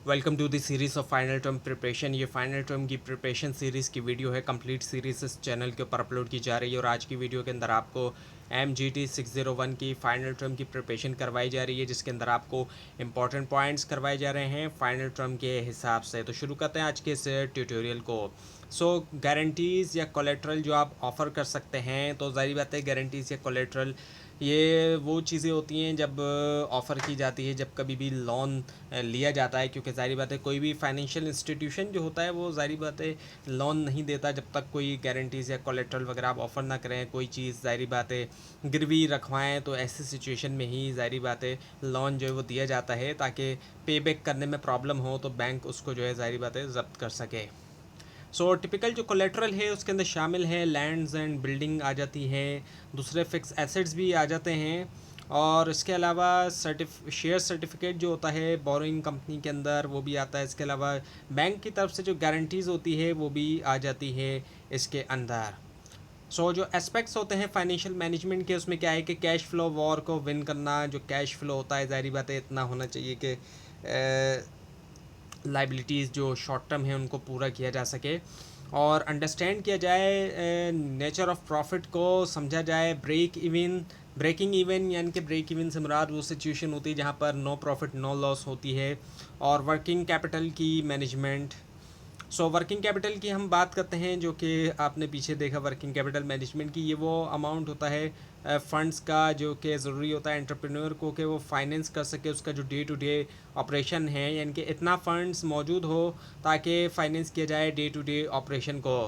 Welcome to the series of final term preparation. ये final term की preparation series की video है। Complete series इस चैनल के ऊपर अपलोड की जा रही है और आज की वीडियो के अंदर आपको MGT 601 की फाइनल टर्म की प्रिपरेशन करवाई जा रही है, जिसके अंदर आपको इंपॉर्टेंट पॉइंट्स करवाए जा रहे हैं फाइनल टर्म के हिसाब से। तो शुरू करते हैं आज के इस ट्यूटोरियल को। गारंटीज़ या कोलेट्रल जो आप ऑफ़र कर सकते हैं, तो ज़ाहिर बात है गारंटीज़ या कोलेट्रल ये वो चीज़ें होती हैं जब ऑफ़र की जाती है, जब कभी भी लोन लिया जाता है, क्योंकि ज़ाहिर बात है कोई भी फाइनेंशियल इंस्टीट्यूशन जो होता है वो ज़ाहिर बात है लोन नहीं देता जब तक कोई गारंटीज़ या कोलेट्रल वगैरह आप ऑफ़र ना करें, कोई चीज़ ज़ाहिर बात है गिरवी रखवाएं। तो ऐसी सिचुएशन में ही ज़ाहिर बात है लोन जो है वो दिया जाता है, ताकि पे बैक करने में प्रॉब्लम हो तो बैंक उसको जो है ज़ाहिर बात है ज़ब्त कर सके। टिपिकल जो कोलेट्रल है उसके अंदर शामिल है लैंड्स एंड बिल्डिंग आ जाती है, दूसरे फिक्स एसेट्स भी आ जाते हैं, और इसके अलावा शेयर सर्टिफिकेट जो होता है बोरोइंग कंपनी के अंदर वो भी आता है। इसके अलावा बैंक की तरफ से जो गारंटीज़ होती है वो भी आ जाती है इसके अंदर। जो एस्पेक्ट्स होते हैं फाइनेंशियल मैनेजमेंट के, उसमें क्या है कि कैश फ्लो वॉर को विन करना। जो कैश फ्लो होता है ज़ाहिर बात है इतना होना चाहिए कि लाइबिलिटीज़ जो शॉर्ट टर्म है उनको पूरा किया जा सके और अंडरस्टैंड किया जाए नेचर ऑफ प्रॉफिट को, समझा जाए ब्रेकिंग इवन यानी कि ब्रेक इवन से मुराद वो सिचुएशन होती है जहाँ पर नो प्रॉफिट नो लॉस होती है। और वर्किंग कैपिटल की मैनेजमेंट। वर्किंग कैपिटल की हम बात करते हैं, जो कि आपने पीछे देखा वर्किंग कैपिटल मैनेजमेंट की, ये वो अमाउंट होता है फंड्स का जो कि ज़रूरी होता है एंटरप्रेन्योर को कि वो फाइनेंस कर सके उसका जो डे टू डे ऑपरेशन है, यानी कि इतना फंड्स मौजूद हो ताकि फाइनेंस किया जाए डे टू डे ऑपरेशन को।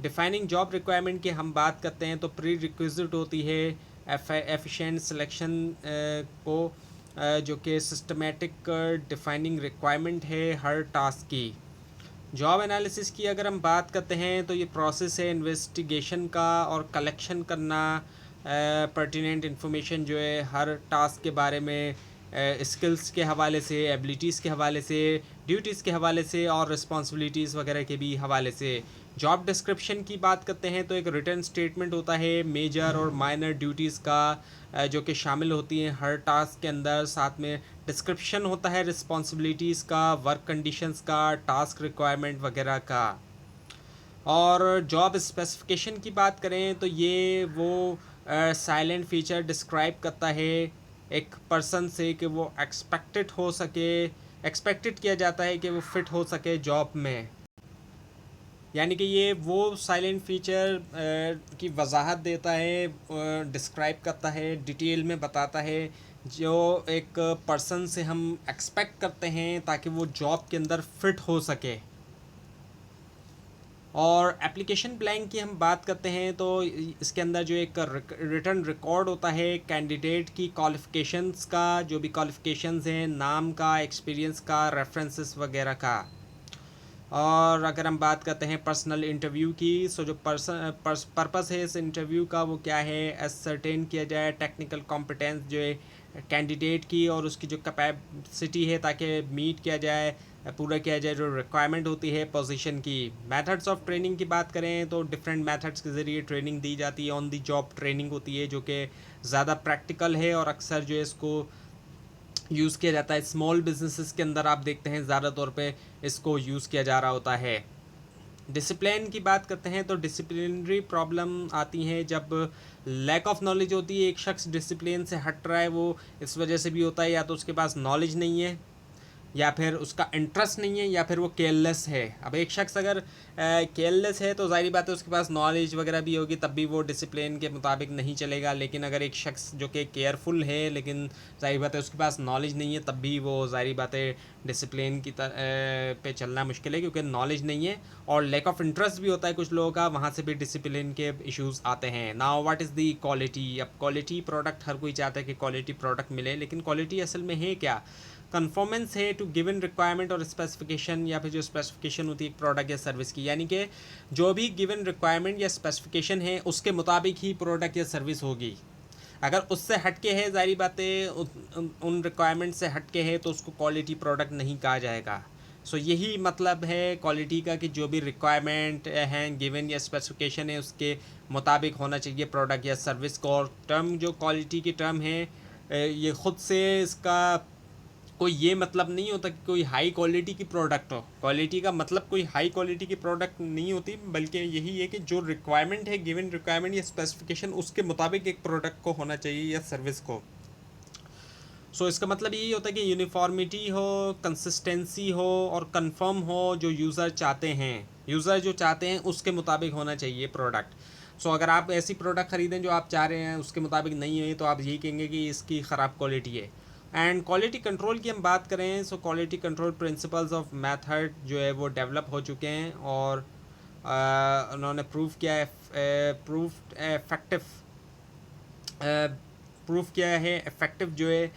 डिफाइनिंग जॉब रिक्वायरमेंट की हम बात करते हैं तो प्री रिक्विजिट होती है एफिशिएंट सिलेक्शन को, जो कि सिस्टमेटिक डिफाइनिंग रिक्वायरमेंट है हर टास्क की। जॉब एनालिसिस की अगर हम बात करते हैं तो ये प्रोसेस है इन्वेस्टिगेशन का और कलेक्शन करना पर्टिनेंट इन्फॉर्मेशन जो है हर टास्क के बारे में, स्किल्स के हवाले से, एबिलिटीज़ के हवाले से, ड्यूटीज़ के हवाले से और रिस्पॉन्सिबिलिटीज़ वगैरह के भी हवाले से। जॉब डिस्क्रिप्शन की बात करते हैं तो एक रिटर्न स्टेटमेंट होता है मेजर और माइनर ड्यूटीज़ का, जो कि शामिल होती हैं हर टास्क के अंदर। साथ में डिस्क्रिप्शन होता है रिस्पॉन्सिबिलिटीज़ का, वर्क कंडीशंस का, टास्क रिक्वायरमेंट वगैरह का। और जॉब स्पेसिफिकेशन की बात करें तो ये वो साइलेंट फीचर डिस्क्राइब करता है एक पर्सन से कि वो एक्सपेक्टेड किया जाता है कि वो फिट हो सके जॉब में। यानी कि ये वो साइलेंट फीचर की वजाहत देता है, डिस्क्राइब करता है, डिटेल में बताता है जो एक पर्सन से हम एक्सपेक्ट करते हैं ताकि वो जॉब के अंदर फिट हो सके। और एप्लीकेशन ब्लैंक की हम बात करते हैं तो इसके अंदर जो एक रिटर्न रिकॉर्ड होता है कैंडिडेट की क्वालिफ़िकेशंस का, जो भी क्वालिफ़िकेशंस हैं, नाम का, एक्सपीरियंस का, रेफरेंसेस वगैरह का। और अगर हम बात करते हैं पर्सनल इंटरव्यू की, जो पर्पस है इस इंटरव्यू का वो क्या है, एसरटेन किया जाए टेक्निकल कॉम्पिटेंस जो है कैंडिडेट की और उसकी जो कैपेसिटी है, ताकि मीट किया जाए, पूरा किया जाए जो रिक्वायरमेंट होती है पोजीशन की। मेथड्स ऑफ ट्रेनिंग की बात करें तो डिफरेंट मेथड्स के ज़रिए ट्रेनिंग दी जाती है, ऑन दी जॉब ट्रेनिंग होती है जो कि ज़्यादा प्रैक्टिकल है और अक्सर जो है इसको यूज़ किया जाता है स्मॉल बिजनेसेस के अंदर। आप देखते हैं ज़्यादा तौर पे इसको यूज़ किया जा रहा होता है। डिसिप्लिन की बात करते हैं तो डिसिप्लिनरी प्रॉब्लम आती हैं जब लैक ऑफ नॉलेज होती है, एक शख्स डिसिप्लिन से हट रहा है, वो इस वजह से भी होता है या तो उसके पास नॉलेज नहीं है, या फिर उसका इंटरेस्ट नहीं है, या फिर वो केयरलेस है। अब एक शख्स अगर केयरलेस है तो ज़ाहिर बात है उसके पास नॉलेज वगैरह भी होगी तब भी वो डिसिप्लिन के मुताबिक नहीं चलेगा। लेकिन अगर एक शख्स जो कि केयरफुल है लेकिन ज़ाहिर बात है उसके पास नॉलेज नहीं है, तब भी वो ज़ाहिर बात है डिसिप्लिन की पे चलना मुश्किल है, क्योंकि नॉलेज नहीं है और लैक ऑफ इंटरेस्ट भी होता है कुछ लोगों का, वहाँ से भी डिसिप्लिन के इश्यूज़ आते हैं। Now what is the quality. अब क्वालिटी प्रोडक्ट हर कोई चाहता है कि क्वालिटी प्रोडक्ट मिले, लेकिन क्वालिटी असल में है क्या? कन्फॉर्मेंस है टू गिवन रिक्वायरमेंट और स्पेसिफिकेशन, या फिर जो स्पेसिफिकेशन होती है एक प्रोडक्ट या सर्विस की, यानी कि जो भी गिवन रिक्वायरमेंट या स्पेसिफिकेशन है उसके मुताबिक ही प्रोडक्ट या सर्विस होगी। अगर उससे हटके है, ज़ाहिर बात है उन रिक्वायरमेंट से हटके है तो उसको क्वालिटी प्रोडक्ट नहीं कहा जाएगा। यही मतलब है क्वालिटी का कि जो भी रिक्वायरमेंट हैं गिवन या स्पेसिफिकेशन है उसके मुताबिक होना चाहिए प्रोडक्ट या सर्विस को। और टर्म जो क्वालिटी की टर्म है, ये ख़ुद से इसका कोई ये मतलब नहीं होता कि कोई हाई क्वालिटी की प्रोडक्ट हो। क्वालिटी का मतलब कोई हाई क्वालिटी की प्रोडक्ट नहीं होती, बल्कि यही है कि जो रिक्वायरमेंट है, गिवन रिक्वायरमेंट या स्पेसिफिकेशन, उसके मुताबिक एक प्रोडक्ट को होना चाहिए या सर्विस को। सो इसका मतलब यही होता है कि यूनिफॉर्मिटी हो, कंसिस्टेंसी हो और कंफर्म हो, जो यूज़र चाहते हैं, यूज़र जो चाहते हैं उसके मुताबिक होना चाहिए प्रोडक्ट। सो अगर आप ऐसी प्रोडक्ट ख़रीदें जो आप चाह रहे हैं उसके मुताबिक नहीं है, तो आप यही कहेंगे कि इसकी ख़राब क्वालिटी है। एंड क्वालिटी कंट्रोल की हम बात करें, so quality control principles of method जो है वो डेवलप हो चुके हैं और उन्होंने प्रूव किया है, प्रूफ किया है इफ़ेक्टिव जो है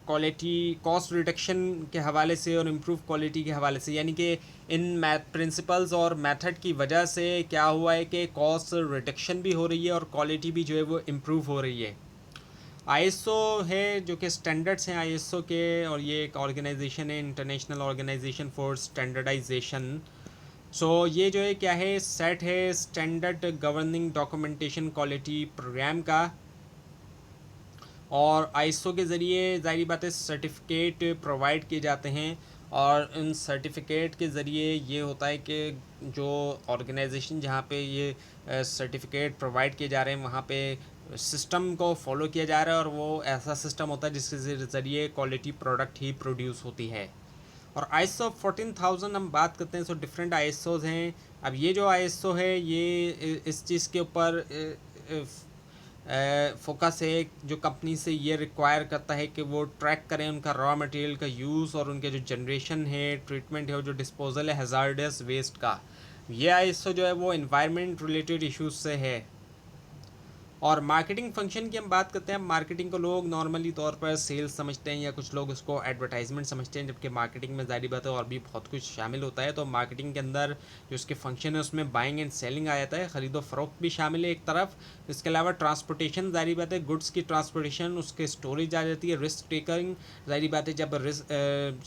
क्वालिटी कॉस्ट रिडक्शन के हवाले से और इम्प्रूव क्वालिटी के हवाले से। यानी कि इन मैथ प्रिंसिपल्स और मेथड की वजह से क्या हुआ है कि कॉस्ट रिडक्शन भी हो रही है और क्वालिटी भी जो है वो इम्प्रूव हो रही है। आईएसओ है जो कि स्टैंडर्ड्स हैं आईएसओ के, और ये एक ऑर्गेनाइजेशन है, international organisation for standardisation. So ये जो है क्या है, सेट है standard governing documentation quality programme का। और आईएसओ के ज़रिए ज़ाहिर बात है सर्टिफिकेट प्रोवाइड किए जाते हैं, और इन सर्टिफिकेट के ज़रिए ये होता है कि जो ऑर्गेनाइजेशन जहाँ पे ये सर्टिफिकेट प्रोवाइड किए जा रहे हैं वहाँ पे सिस्टम को फॉलो किया जा रहा है, और वो ऐसा सिस्टम होता है जिसके ज़रिए क्वालिटी प्रोडक्ट ही प्रोड्यूस होती है। और आईएसओ 14000 हम बात करते हैं, सो डिफरेंट आईएसओज हैं। अब ये जो आईएसओ है ये इस चीज़ के ऊपर फोकस है, जो कंपनी से ये रिक्वायर करता है कि वो ट्रैक करें उनका रॉ मटेरियल का यूज़ और उनके जो जनरेशन है, ट्रीटमेंट है और जो डिस्पोजल है हैज़ार्डस वेस्ट का। ये आईएसओ जो है वो एनवायरनमेंट रिलेटेड इश्यूज से है। और मार्केटिंग फंक्शन की हम बात करते हैं। मार्केटिंग को लोग नॉर्मली तौर पर सेल्स समझते हैं या कुछ लोग उसको एडवर्टाइजमेंट समझते हैं, जबकि मार्केटिंग में ज़ाहिर बात है और भी बहुत कुछ शामिल होता है। तो मार्केटिंग के अंदर जो उसके फंक्शन है उसमें बाइंग एंड सेलिंग आ जाता है, ख़रीदो फ़रोख्त भी शामिल है एक तरफ। इसके अलावा ट्रांसपोर्टेशन, ज़ाहिर बात है गुड्स की ट्रांसपोर्टेशन, उसके स्टोरेज आ जाती है, रिस्क टेकिंग। ज़ाहिर बात है जब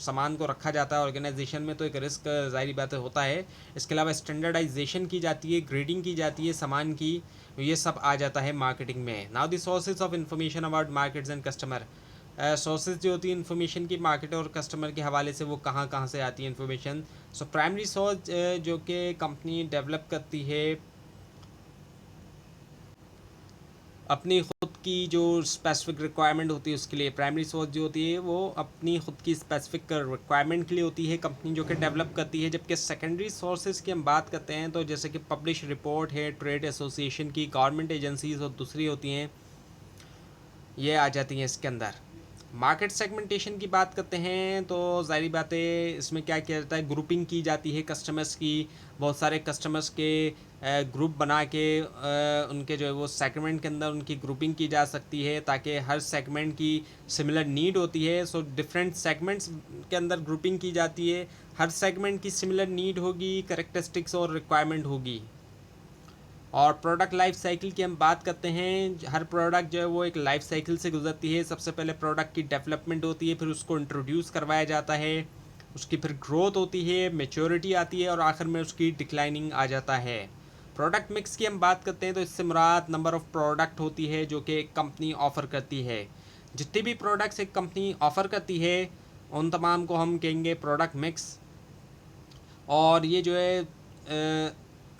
सामान को रखा जाता है ऑर्गेनाइजेशन में तो एक रिस्क ज़ाहिर बात है होता है। इसके अलावा स्टैंडर्डाइजेशन की जाती है, ग्रेडिंग की जाती है सामान की, ये सब आ जाता है मार्केटिंग में। Now the sources of information about markets and customer. Sources जो होती है इन्फॉर्मेशन की मार्केट और कस्टमर के हवाले से, वो कहाँ कहाँ से आती है इन्फॉर्मेशन। सो प्राइमरी सोर्स जो कि कंपनी डेवलप करती है अपनी ख़ुद की जो स्पेसिफिक रिक्वायरमेंट होती है उसके लिए। प्राइमरी सोर्स जो होती है वो अपनी ख़ुद की स्पेसिफिक रिक्वायरमेंट के लिए होती है कंपनी जो कि डेवलप करती है। जबकि सेकेंडरी सोर्सेज की हम बात करते हैं तो जैसे कि पब्लिश रिपोर्ट है ट्रेड एसोसिएशन की, गवर्नमेंट एजेंसीज और दूसरी होती हैं, ये आ जाती हैं इसके अंदर। मार्केट सेगमेंटेशन की बात करते हैं तो ज़ाहिर बात है इसमें क्या किया जाता है, ग्रुपिंग की जाती है कस्टमर्स की। बहुत सारे कस्टमर्स के ग्रुप बना के उनके जो है वो सेगमेंट के अंदर उनकी ग्रुपिंग की जा सकती है, ताकि हर सेगमेंट की सिमिलर नीड होती है। सो डिफरेंट सेगमेंट्स के अंदर ग्रुपिंग की जाती है, हर सेगमेंट की सिमिलर नीड होगी, करेक्टरिस्टिक्स और रिक्वायरमेंट होगी। और प्रोडक्ट लाइफ साइकिल की हम बात करते हैं, हर प्रोडक्ट जो है वो एक लाइफ साइकिल से गुजरती है। सबसे पहले प्रोडक्ट की डेवलपमेंट होती है, फिर उसको इंट्रोड्यूस करवाया जाता है, उसकी फिर ग्रोथ होती है, मेच्योरिटी आती है और आखिर में उसकी डिक्लाइनिंग आ जाता है। प्रोडक्ट मिक्स की हम बात करते हैं तो इससे मुराद नंबर ऑफ़ प्रोडक्ट होती है जो कि एक कंपनी ऑफ़र करती है। जितनी भी प्रोडक्ट्स एक कंपनी ऑफ़र करती है उन तमाम को हम कहेंगे प्रोडक्ट मिक्स। और ये जो है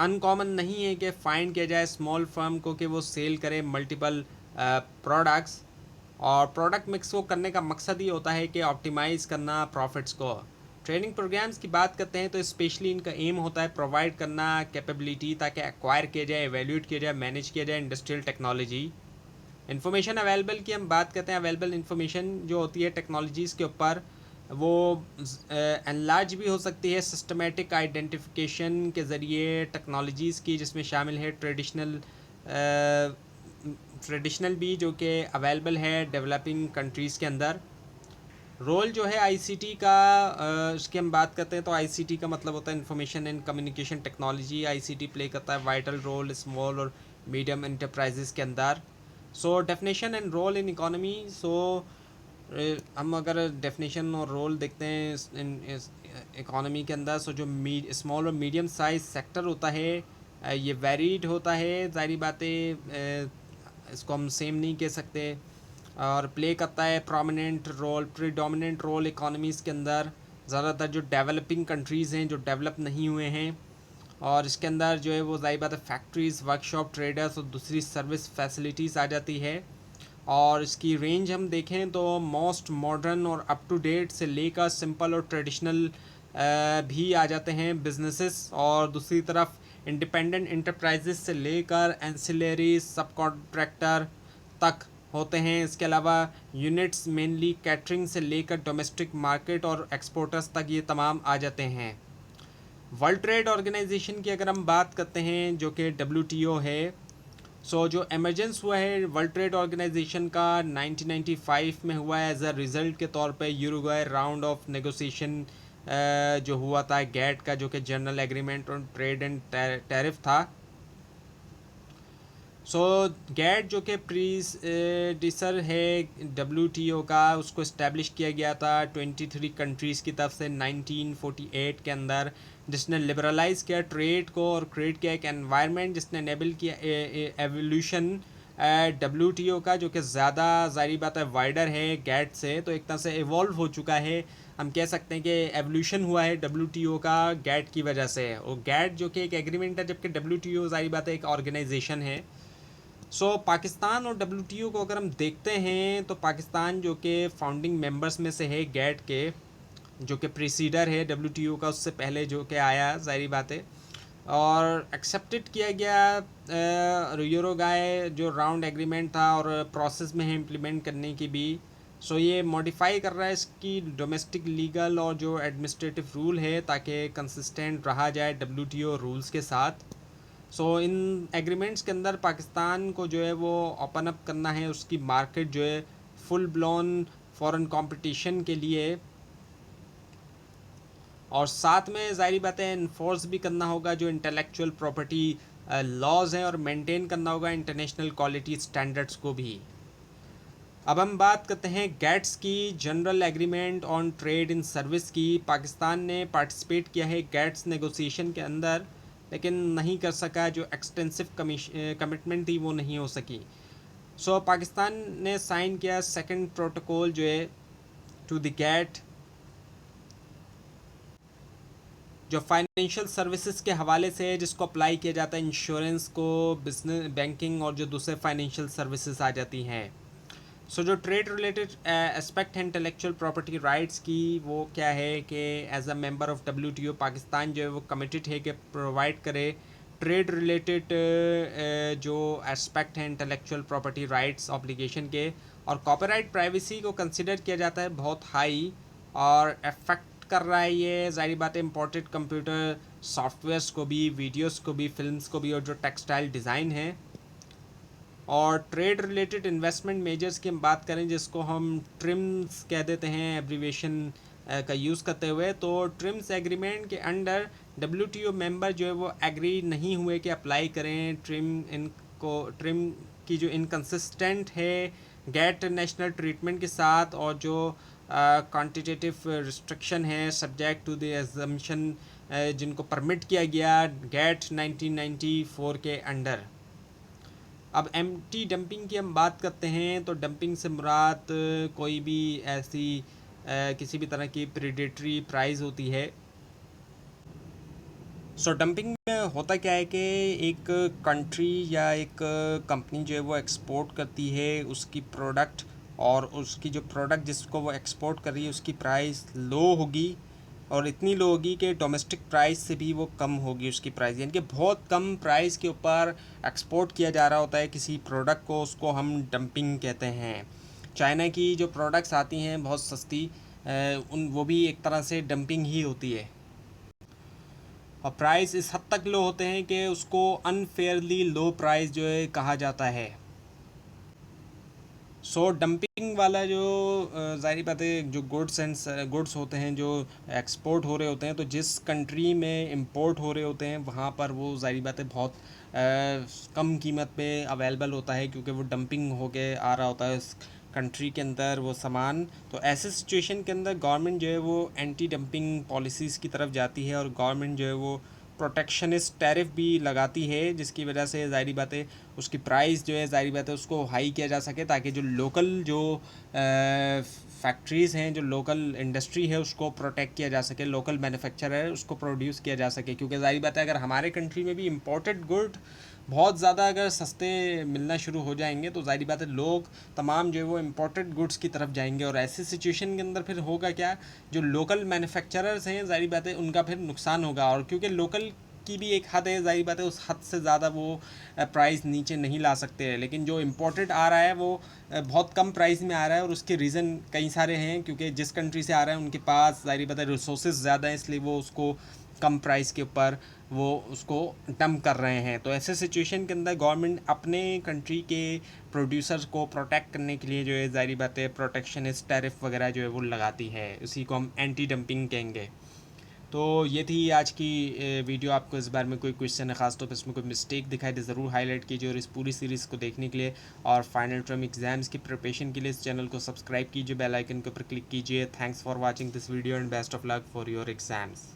अनकॉमन नहीं है कि फाइंड किया जाए स्मॉल फर्म को कि वो सेल करे मल्टीपल प्रोडक्ट्स। और प्रोडक्ट मिक्स को करने का मकसद ये होता है कि ऑप्टिमाइज़ करना प्रॉफिट्स को। ट्रेनिंग प्रोग्राम्स की बात करते हैं तो स्पेशली इनका एम होता है प्रोवाइड करना कैपेबिलिटी, ताकि एक्वायर किया जाए, एवेल्यूट किया जाए, मैनेज किया जाए इंडस्ट्रियल टेक्नोलॉजी। इन्फॉर्मेशन अवेलेबल की हम बात करते हैं। अवेलेबल इन्फॉर्मेशन जो होती है टेक्नोलॉजीज़ के ऊपर वो एनलार्ज भी हो सकती है सिस्टमेटिक आइडेंटिफिकेशन के ज़रिए टेक्नोलॉजीज़ की, जिसमें शामिल है ट्रेडिशनल भी जो कि अवेलेबल है डेवलपिंग कंट्रीज़ के अंदर। रोल जो है आईसीटी का उसकी हम बात करते हैं तो आईसीटी का मतलब होता है information and communication technology. ICT play करता है वाइटल रोल स्मॉल और मीडियम इंटरप्राइजेज़ के अंदर। So definition and role in economy. So हम अगर डेफिनेशन और रोल देखते हैं इन इकोनॉमी के अंदर, सो जो स्मॉल और मीडियम साइज सेक्टर होता है ये वेरीड होता है। ज़ाहिर बातें इसको हम सेम नहीं कह सकते। और प्ले करता है प्रीडोमिनेंट रोल इकोनॉमीज़ के अंदर। ज़्यादातर जो डेवलपिंग कंट्रीज़ हैं, जो डेवलप नहीं हुए हैं, और इसके अंदर जो है वो ज़ाहिर बात है फैक्ट्रीज़, वर्कशॉप, ट्रेडर्स और दूसरी सर्विस फैसिलिटीज़ आ जाती है। और इसकी रेंज हम देखें तो मोस्ट मॉडर्न और अप टू डेट से लेकर सिंपल और ट्रेडिशनल भी आ जाते हैं बिजनेसेस, और दूसरी तरफ इंडिपेंडेंट इंटरप्राइजेस से लेकर एंसिलरी सब कॉन्ट्रैक्टर तक होते हैं। इसके अलावा यूनिट्स मेनली कैटरिंग से लेकर डोमेस्टिक मार्केट और एक्सपोर्टर्स तक ये तमाम आ जाते हैं। वर्ल्ड ट्रेड ऑर्गेनाइजेशन की अगर हम बात करते हैं जो कि WTO है, जो एमरजेंस हुआ है वर्ल्ड ट्रेड ऑर्गेनाइजेशन का 1995 में हुआ है एज अ रिज़ल्ट के तौर पे यूरुग्वे राउंड ऑफ नेगोशिएशन जो हुआ था गैट का, जो कि general agreement on trade and tariff था। गैट जो कि प्रीडिसर है WTO का, उसको इस्टेब्लिश किया गया था 23 कंट्रीज़ की तरफ से 1948 के अंदर, जिसने लिबरलाइज़ किया ट्रेड को और क्रिएट किया एक एनवायरनमेंट जिसने एनेबल किया एवोल्यूशन WTO का, जो कि ज़्यादा ज़ाहिर बात है वाइडर है गैट से, तो एक तरह से इवॉल्व हो चुका है। हम कह सकते हैं कि एवोल्यूशन हुआ है WTO का गैट की वजह से। और गैट जो कि एक एग्रीमेंट है, जबकि WTO ज़ाहिर बात है एक ऑर्गेनाइजेशन है। पाकिस्तान और WTO को अगर हम देखते हैं तो पाकिस्तान जो कि फाउंडिंग मेंबर्स में से है गैट के, जो कि प्रीसीडर है WTO का, उससे पहले जो कि आया ज़ाहिर बात है, और एक्सेप्टेड किया गया यूरोगाए जो राउंड एग्रीमेंट था और प्रोसेस में है इम्प्लीमेंट करने की भी। ये मॉडिफाई कर रहा है इसकी डोमेस्टिक लीगल और जो एडमिनिस्ट्रेटिव रूल है, ताकि कंसिस्टेंट रहा जाए WTO रूल्स के साथ। इन एग्रीमेंट्स के अंदर पाकिस्तान को जो है वो ओपन अप करना है उसकी मार्केट जो है फुल ब्लोन फॉरेन कंपटीशन के लिए, और साथ में ज़ाहिर बात है इन्फोर्स भी करना होगा जो इंटेलेक्चुअल प्रॉपर्टी लॉज हैं, और मेंटेन करना होगा इंटरनेशनल क्वालिटी स्टैंडर्ड्स को भी। अब हम बात करते हैं गैट्स की, general agreement on trade in service की। पाकिस्तान ने पार्टिसिपेट किया है गैट्स नेगोशिएशन के अंदर, लेकिन नहीं कर सका, जो एक्सटेंसिव कमिटमेंट थी वो नहीं हो सकी। पाकिस्तान ने साइन किया सेकंड प्रोटोकॉल जो है टू द गैट, जो फाइनेंशियल सर्विसेज के हवाले से है, जिसको अप्लाई किया जाता है इंश्योरेंस को, बिजनेस, बैंकिंग और जो दूसरे फाइनेंशियल सर्विसेज आ जाती हैं। जो ट्रेड रिलेटेड एस्पेक्ट है इंटेलेक्चुअल प्रॉपर्टी राइट्स की, वो क्या है कि as a member of WTO Pakistan जो है वो कमिटेड है कि प्रोवाइड करे ट्रेड रिलेटेड जो एस्पेक्ट हैं इंटेलेक्चुअल प्रॉपर्टी राइट्स ऑब्लिगेशन के, और कॉपीराइट प्राइवेसी को कंसिडर किया जाता है बहुत हाई, और अफेक्ट कर रहा है ये ज़ाहिर बात है इम्पोर्टेड कंप्यूटर सॉफ्टवेयर्स को भी, वीडियोस को भी, फिल्म्स को भी, और जो टेक्सटाइल डिज़ाइन है। और ट्रेड रिलेटेड इन्वेस्टमेंट मेजर्स की हम बात करें, जिसको हम ट्रिम्स कह देते हैं एब्रीवेशन का यूज़ करते हुए, तो ट्रिम्स एग्रीमेंट के अंडर WTO मेंबर जो है वो एग्री नहीं हुए कि अप्लाई करें ट्रिम की जो इनकन्सिस्टेंट है गैट नेशनल ट्रीटमेंट के साथ, और जो क्वांटिटेटिव रिस्ट्रिक्शन है सब्जेक्ट टू द एग्जम्पशन जिनको परमिट किया गया गैट 1994 के अंडर। अब एंटी डंपिंग की हम बात करते हैं, तो डंपिंग से मुराद कोई भी ऐसी किसी भी तरह की प्रेडेटरी प्राइस होती है। डंपिंग में होता क्या है कि एक कंट्री या एक कंपनी जो है वो एक्सपोर्ट करती है उसकी प्रोडक्ट, और उसकी जो प्रोडक्ट जिसको वो एक्सपोर्ट कर रही है उसकी प्राइस लो होगी, और इतनी लो होगी कि डोमेस्टिक प्राइस से भी वो कम होगी उसकी प्राइस, यानी कि बहुत कम प्राइस के ऊपर एक्सपोर्ट किया जा रहा होता है किसी प्रोडक्ट को, उसको हम डंपिंग कहते हैं। चाइना की जो प्रोडक्ट्स आती हैं बहुत सस्ती, वो भी एक तरह से डंपिंग ही होती है, और प्राइस इस हद तक लो होते हैं कि उसको अनफेयरली लो प्राइस जो है कहा जाता है। डंपिंग वाला जो ज़ाहिर बात है जो गुड्स होते हैं जो एक्सपोर्ट हो रहे होते हैं, तो जिस कंट्री में इंपोर्ट हो रहे होते हैं वहाँ पर वो ज़ाहिर बात है बहुत कम कीमत पे अवेलेबल होता है, क्योंकि वो डंपिंग होके आ रहा होता है उस कंट्री के अंदर वो सामान। तो ऐसे सिचुएशन के अंदर गवर्नमेंट जो है वो एंटी डंपिंग पॉलिसीज़ की तरफ जाती है, और गवर्नमेंट जो है वो प्रोटेक्शनिस्ट टैरिफ भी लगाती है, जिसकी वजह से ज़ाहिर बात है उसकी प्राइस जो है ज़ाहिर बात है उसको हाई किया जा सके, ताकि जो लोकल जो फैक्ट्रीज़ हैं, जो लोकल इंडस्ट्री है उसको प्रोटेक्ट किया जा सके, लोकल मैन्युफैक्चरर है उसको प्रोड्यूस किया जा सके। क्योंकि ज़ाहिर बात है अगर हमारे कंट्री में भी इम्पोर्टेड गुड बहुत ज़्यादा अगर सस्ते मिलना शुरू हो जाएंगे तो ज़ाहिर बात है लोग तमाम जो है वो इम्पोर्टेड गुड्स की तरफ जाएंगे, और ऐसी सिचुएशन के अंदर फिर होगा क्या, जो लोकल मैन्युफैक्चरर्स हैं ज़ाहिर बात है उनका फिर नुकसान होगा। और क्योंकि लोकल की भी एक हद है, ज़ाहिर बात है उस हद से ज़्यादा वो प्राइस नीचे नहीं ला सकते हैं। लेकिन जो इम्पोर्टेड आ रहा है वो बहुत कम प्राइस में आ रहा है, और उसके रीज़न कई सारे हैं। क्योंकि जिस कंट्री से आ रहा है उनके पास ज़ाहिर बात है रिसोर्सेज ज़्यादा हैं, इसलिए वो उसको कम प्राइस के ऊपर वो उसको डंप कर रहे हैं। तो ऐसे सिचुएशन के अंदर गवर्नमेंट अपने कंट्री के प्रोड्यूसर्स को प्रोटेक्ट करने के लिए जो है ज़ाहिर बात है प्रोटेक्शनिस्ट टैरिफ वगैरह जो है वो लगाती है, उसी को हम एंटी डंपिंग कहेंगे। तो ये थी आज की वीडियो। आपको इस बारे में कोई क्वेश्चन है, खासतौर पर इसमें कोई मिस्टेक दिखाई दे ज़रूर हाईलाइट कीजिए, और इस पूरी सीरीज़ को देखने के लिए और फाइनल टर्म एग्जाम्स की प्रिपरेशन के लिए इस चैनल को सब्सक्राइब कीजिए, बेल आइकन के ऊपर क्लिक कीजिए। Thanks for watching this video and best of luck for your exams.